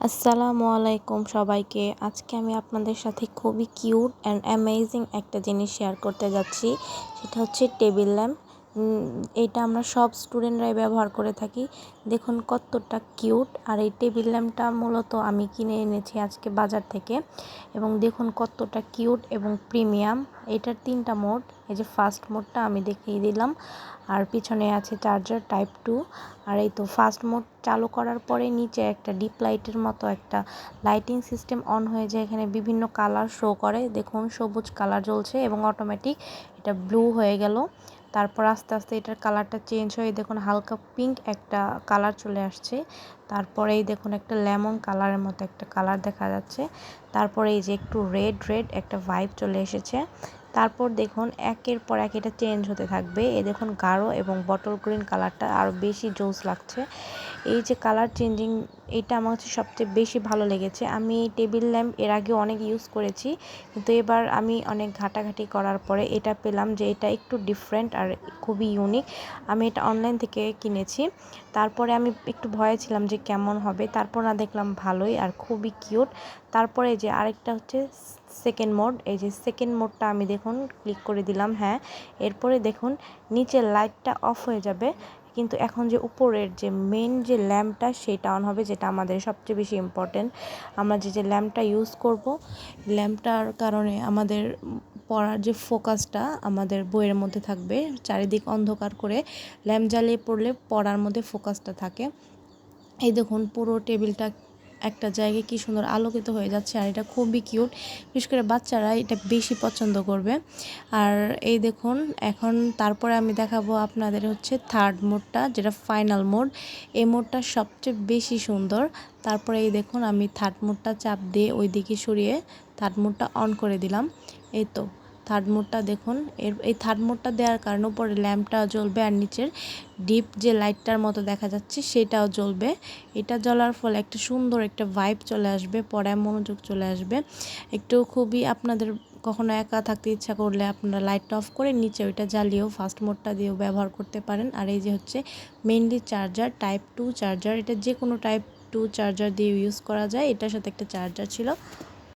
আসসালামু আলাইকুম সবাইকে। আজকে আমি আপনাদের সাথে খুবই কিউট অ্যান্ড অ্যামেজিং একটা জিনিস শেয়ার করতে যাচ্ছি। সেটা হচ্ছে টেবিল ল্যাম্প। এটা আমরা সব স্টুডেন্টরাই ব্যবহার করে থাকি। দেখুন কতটা কিউট। আর এই টেবিল ল্যাম্পটা মূলত আমি কিনে এনেছি আজকে বাজার থেকে। এবং দেখুন কতটা কিউট এবং প্রিমিয়াম। এটার 3টা মোড। এই যে ফার্স্ট মোডটা আমি দেখিয়ে দিলাম। আর পিছনে আছে চার্জার টাইপ 2। আর এই তো ফার্স্ট মোড চালু করার পরে নিচে একটা ডিপ লাইটের মতো একটা লাইটিং সিস্টেম অন হয়ে যায়। এখানে বিভিন্ন কালার শো করে। দেখুন সবুজ কালার জ্বলছে এবং অটোমেটিক এটা ব্লু হয়ে গেল। তারপর আস্তে আস্তে এটার কালারটা চেঞ্জ হয়ে দেখুন হালকা পিঙ্ক একটা কালার চলে আসছে। তারপরে এই দেখুন একটা লেমন কালারের মতো একটা কালার দেখা যাচ্ছে। তারপরে এই যে একটু রেড একটা ভাইব চলে এসেছে। তারপর দেখুন একের পর এক এটা চেঞ্জ হতে থাকবে। এই দেখুন গাঢ় এবং বটল গ্রিন কালারটা আরও বেশি জোস লাগছে। এই যে কালার চেঞ্জিং, এটা আমার হচ্ছে সবচেয়ে বেশি ভালো লেগেছে। আমি টেবিল ল্যাম্প এর আগে অনেক ইউজ করেছি, কিন্তু এবার আমি অনেক ঘাটাঘাটি করার পরে এটা পেলাম যে এটা একটু ডিফারেন্ট আর খুবই ইউনিক। আমি এটা অনলাইন থেকে কিনেছি। তারপরে আমি একটু ভয়ে ছিলাম যে কেমন হবে, তারপর না দেখলাম ভালোই আর খুবই কিউট। তারপরে যে আরেকটা হচ্ছে সেকেন্ড মোড। এই যে সেকেন্ড মোডটা আমি দেখুন ক্লিক করে দিলাম, হ্যাঁ। এরপরে দেখুন নিচের লাইটটা অফ হয়ে যাবে, কিন্তু এখন যে উপরের যে মেন যে ল্যাম্পটা সেটা অন হবে, যেটা আমাদের সবচেয়ে বেশি ইম্পর্টেন্ট। আমরা যে ল্যাম্পটা ইউজ করব, ল্যাম্পটার কারণে আমাদের পড়ার যে ফোকাসটা আমাদের বইয়ের মধ্যে থাকবে। চারিদিক অন্ধকার করে ল্যাম্প জ্বালিয়ে পড়লে পড়ার মধ্যে ফোকাসটা থাকে। এই দেখুন পুরো টেবিলটা একটা জায়গায় কি সুন্দর আলোকিত হয়ে যাচ্ছে। আর এটা খুবই কিউট, বিশেষ করে বাচ্চারা এটা বেশি পছন্দ করবে। আর এই দেখুন এখন তারপরে আমি দেখাবো আপনাদের হচ্ছে থার্ড মোডটা, যেটা ফাইনাল মোড। এই মোডটা সবচেয়ে বেশি সুন্দর। তারপরে এই দেখুন আমি থার্ড মোডটা চাপ দিয়ে ওই দিকে সরিয়ে থার্ড মোডটা অন করে দিলাম। এই তো থার্ড মোডটা দেখুন। এই থার্ড মোডটা দেওয়ার কারণে উপরে ল্যাম্পটা জ্বলবে আর নিচের ডিপ যে লাইটটার মতো দেখা যাচ্ছে সেটাও জ্বলবে। এটা জ্বলার ফলে একটা সুন্দর একটা ভাইব চলে আসবে, পড়ায় মনোযোগ চলে আসবে। একটু খুবই আপনাদের কখনো একা থাকতে ইচ্ছা করলে আপনারা লাইটটা অফ করে নিচে ওইটা জ্বালিয়েও ফার্স্ট মোডটা দিয়েও ব্যবহার করতে পারেন। আর এই যে হচ্ছে মেইনলি চার্জার টাইপ 2 চার্জার। এটা যে কোনো টাইপ 2 চার্জার দিয়ে ইউজ করা যায়। এটার সাথে একটা চার্জার ছিল।